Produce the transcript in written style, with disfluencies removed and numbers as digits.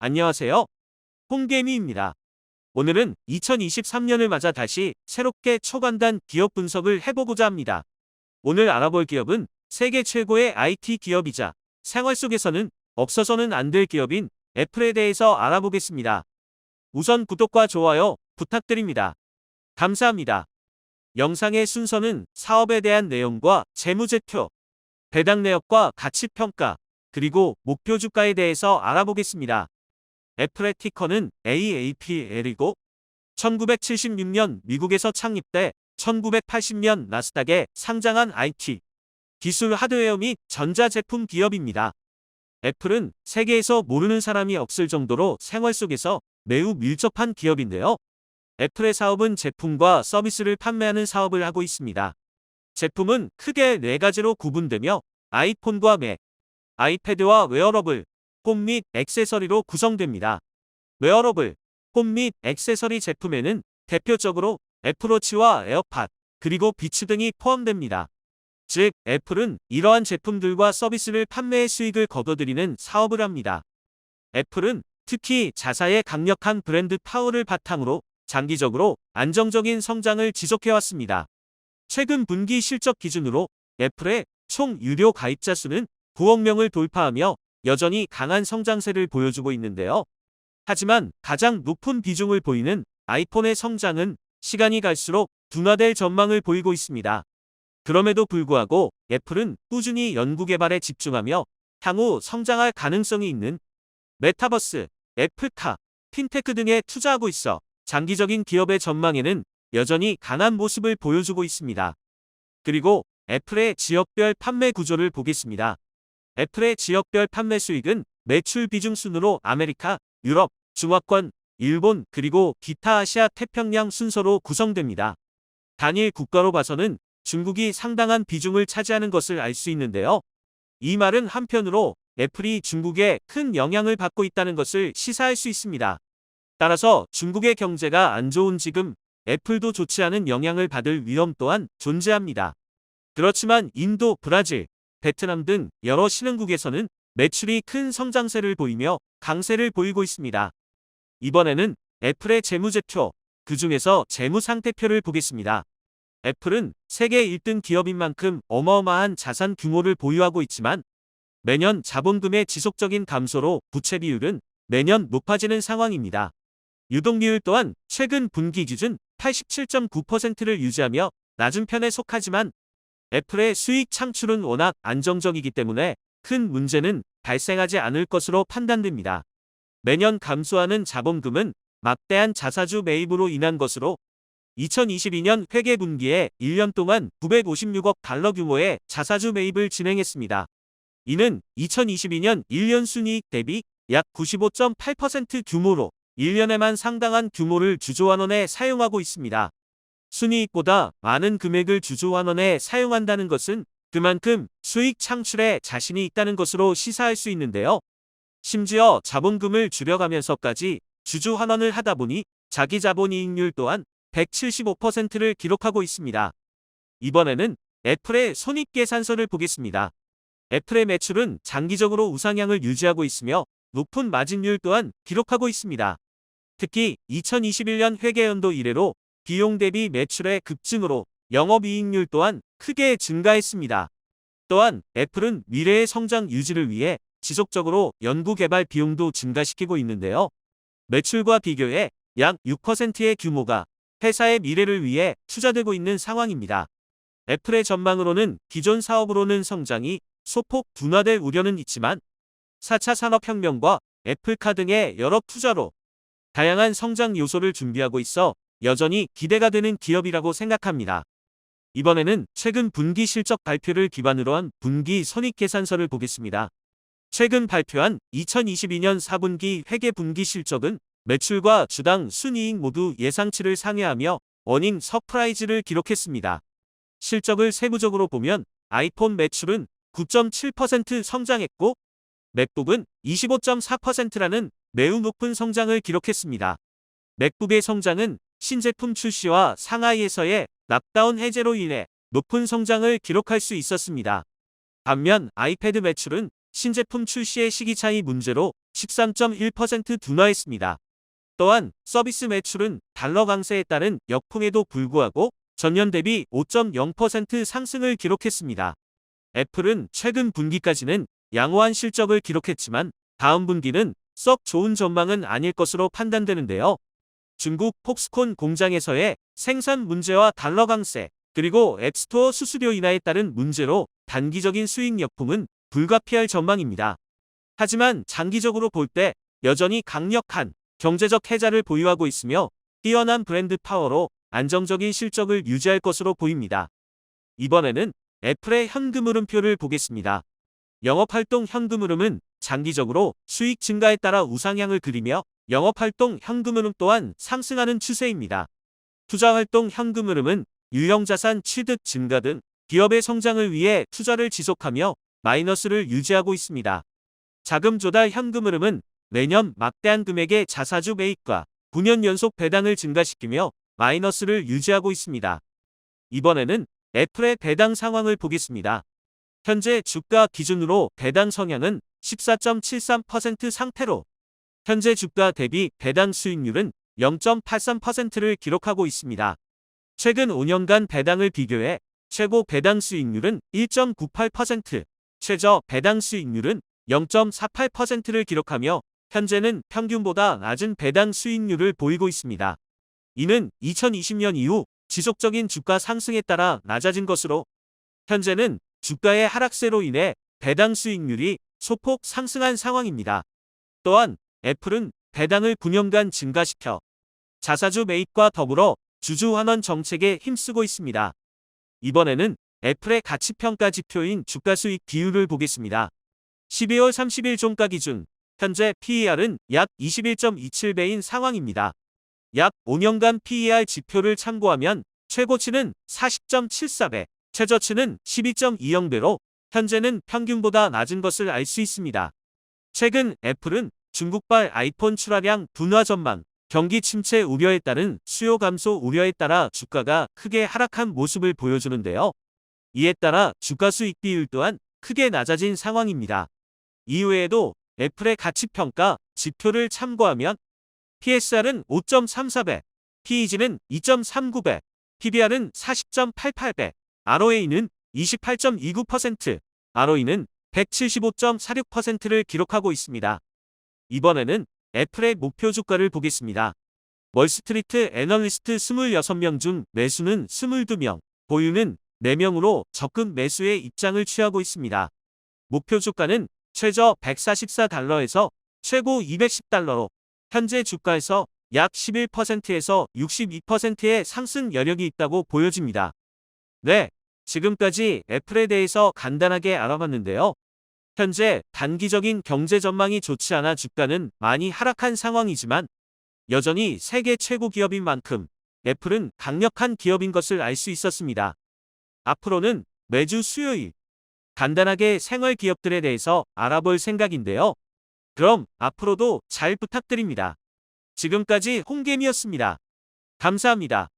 안녕하세요. 홍계미입니다. 오늘은 2023년을 맞아 다시 새롭게 초간단 기업 분석을 해보고자 합니다. 오늘 알아볼 기업은 세계 최고의 IT 기업이자 생활 속에서는 없어서는 안 될 기업인 애플에 대해서 알아보겠습니다. 우선 구독과 좋아요 부탁드립니다. 감사합니다. 영상의 순서는 사업에 대한 내용과 재무제표, 배당 내역과 가치평가, 그리고 목표 주가에 대해서 알아보겠습니다. 애플의 티커는 AAPL이고 1976년 미국에서 창립돼 1980년 나스닥에 상장한 IT, 기술 하드웨어 및 전자제품 기업입니다. 애플은 세계에서 모르는 사람이 없을 정도로 생활 속에서 매우 밀접한 기업인데요. 애플의 사업은 제품과 서비스를 판매하는 사업을 하고 있습니다. 제품은 크게 4가지로 구분되며 아이폰과 맥, 아이패드와 웨어러블, 홈 및 액세서리로 구성됩니다. 웨어러블, 홈 및 액세서리 제품에는 대표적으로 애플워치와 에어팟, 그리고 비츠 등이 포함됩니다. 즉, 애플은 이러한 제품들과 서비스를 판매해 수익을 거둬들이는 사업을 합니다. 애플은 특히 자사의 강력한 브랜드 파워를 바탕으로 장기적으로 안정적인 성장을 지속해왔습니다. 최근 분기 실적 기준으로 애플의 총 유료 가입자 수는 9억 명을 돌파하며 여전히 강한 성장세를 보여주고 있는데요. 하지만 가장 높은 비중을 보이는 아이폰의 성장은 시간이 갈수록 둔화될 전망을 보이고 있습니다. 그럼에도 불구하고 애플은 꾸준히 연구개발에 집중하며 향후 성장할 가능성이 있는 메타버스, 애플카, 핀테크 등에 투자하고 있어 장기적인 기업의 전망에는 여전히 강한 모습을 보여주고 있습니다. 그리고 애플의 지역별 판매 구조를 보겠습니다. 애플의 지역별 판매 수익은 매출 비중 순으로 아메리카, 유럽, 중화권, 일본, 그리고 기타 아시아 태평양 순서로 구성됩니다. 단일 국가로 봐서는 중국이 상당한 비중을 차지하는 것을 알 수 있는데요. 이 말은 한편으로 애플이 중국에 큰 영향을 받고 있다는 것을 시사할 수 있습니다. 따라서 중국의 경제가 안 좋은 지금 애플도 좋지 않은 영향을 받을 위험 또한 존재합니다. 그렇지만 인도, 브라질, 베트남 등 여러 신흥국에서는 매출이 큰 성장세를 보이며 강세를 보이고 있습니다. 이번에는 애플의 재무제표, 그 중에서 재무상태표를 보겠습니다. 애플은 세계 1등 기업인 만큼 어마어마한 자산 규모를 보유하고 있지만 매년 자본금의 지속적인 감소로 부채 비율은 매년 높아지는 상황입니다. 유동비율 또한 최근 분기 기준 87.9%를 유지하며 낮은 편에 속하지만 애플의 수익 창출은 워낙 안정적이기 때문에 큰 문제는 발생하지 않을 것으로 판단됩니다. 매년 감소하는 자본금은 막대한 자사주 매입으로 인한 것으로 2022년 회계분기에 1년 동안 956억 달러 규모의 자사주 매입을 진행했습니다. 이는 2022년 1년 순이익 대비 약 95.8% 규모로 1년에만 상당한 규모를 주조환원에 사용하고 있습니다. 순이익보다 많은 금액을 주조환원에 사용한다는 것은 그만큼 수익 창출에 자신이 있다는 것으로 시사할 수 있는데요. 심지어 자본금을 줄여가면서까지 주주환원을 하다 보니 자기 자본이익률 또한 175%를 기록하고 있습니다. 이번에는 애플의 손익계산서를 보겠습니다. 애플의 매출은 장기적으로 우상향을 유지하고 있으며 높은 마진율 또한 기록하고 있습니다. 특히 2021년 회계연도 이래로 비용 대비 매출의 급증으로 영업이익률 또한 크게 증가했습니다. 또한 애플은 미래의 성장 유지를 위해 지속적으로 연구개발 비용도 증가시키고 있는데요. 매출과 비교해 약 6%의 규모가 회사의 미래를 위해 투자되고 있는 상황입니다. 애플의 전망으로는 기존 사업으로는 성장이 소폭 둔화될 우려는 있지만 4차 산업혁명과 애플카 등의 여러 투자로 다양한 성장 요소를 준비하고 있어 여전히 기대가 되는 기업이라고 생각합니다. 이번에는 최근 분기 실적 발표를 기반으로 한 분기 손익계산서를 보겠습니다. 최근 발표한 2022년 4분기 회계분기 실적은 매출과 주당 순이익 모두 예상치를 상회하며 어닝 서프라이즈를 기록했습니다. 실적을 세부적으로 보면 아이폰 매출은 9.7% 성장했고 맥북은 25.4%라는 매우 높은 성장을 기록했습니다. 맥북의 성장은 신제품 출시와 상하이에서의 락다운 해제로 인해 높은 성장을 기록할 수 있었습니다. 반면 아이패드 매출은 신제품 출시의 시기 차이 문제로 13.1% 둔화했습니다. 또한 서비스 매출은 달러 강세에 따른 역풍에도 불구하고 전년 대비 5.0% 상승을 기록했습니다. 애플은 최근 분기까지는 양호한 실적을 기록했지만 다음 분기는 썩 좋은 전망은 아닐 것으로 판단되는데요. 중국 폭스콘 공장에서의 생산 문제와 달러 강세, 그리고 앱스토어 수수료 인하에 따른 문제로 단기적인 수익 역풍은 불가피할 전망입니다. 하지만 장기적으로 볼 때 여전히 강력한 경제적 해자를 보유하고 있으며 뛰어난 브랜드 파워로 안정적인 실적을 유지할 것으로 보입니다. 이번에는 애플의 현금 흐름표를 보겠습니다. 영업활동 현금 흐름은 장기적으로 수익 증가에 따라 우상향을 그리며 영업활동 현금 흐름 또한 상승하는 추세입니다. 투자활동 현금 흐름은 유형자산 취득 증가 등 기업의 성장을 위해 투자를 지속하며 마이너스를 유지하고 있습니다. 자금 조달 현금 흐름은 매년 막대한 금액의 자사주 매입과 9년 연속 배당을 증가시키며 마이너스를 유지하고 있습니다. 이번에는 애플의 배당 상황을 보겠습니다. 현재 주가 기준으로 배당 성향은 14.73% 상태로 현재 주가 대비 배당 수익률은 0.83%를 기록하고 있습니다. 최근 5년간 배당을 비교해 최고 배당 수익률은 1.98%, 최저 배당 수익률은 0.48%를 기록하며 현재는 평균보다 낮은 배당 수익률을 보이고 있습니다. 이는 2020년 이후 지속적인 주가 상승에 따라 낮아진 것으로 현재는 주가의 하락세로 인해 배당 수익률이 소폭 상승한 상황입니다. 또한 애플은 배당을 9년간 증가시켜 자사주 매입과 더불어 주주 환원 정책에 힘쓰고 있습니다. 이번에는 애플의 가치평가 지표인 주가수익 비율을 보겠습니다. 12월 30일 종가 기준 현재 PER은 약 21.27배인 상황입니다. 약 5년간 PER 지표를 참고하면 최고치는 40.74배, 최저치는 12.20배로 현재는 평균보다 낮은 것을 알 수 있습니다. 최근 애플은 중국발 아이폰 출하량 둔화 전망, 경기 침체 우려에 따른 수요 감소 우려에 따라 주가가 크게 하락한 모습을 보여주는데요. 이에 따라 주가수익 비율 또한 크게 낮아진 상황입니다. 이외에도 애플의 가치평가 지표를 참고하면 PSR은 5.34배, PEG는 2.39배, PBR은 40.88배, ROA는 28.29%, ROE는 175.46%를 기록하고 있습니다. 이번에는 애플의 목표 주가를 보겠습니다. 월스트리트 애널리스트 26명 중 매수는 22명, 보유는 4명으로 적극 매수의 입장을 취하고 있습니다. 목표 주가는 최저 144달러에서 최고 210달러로 현재 주가에서 약 11%에서 62%의 상승 여력이 있다고 보여집니다. 네, 지금까지 애플에 대해서 간단하게 알아봤는데요. 현재 단기적인 경제 전망이 좋지 않아 주가는 많이 하락한 상황이지만 여전히 세계 최고 기업인 만큼 애플은 강력한 기업인 것을 알 수 있었습니다. 앞으로는 매주 수요일 간단하게 생활 기업들에 대해서 알아볼 생각인데요. 그럼 앞으로도 잘 부탁드립니다. 지금까지 홍게임이었습니다. 감사합니다.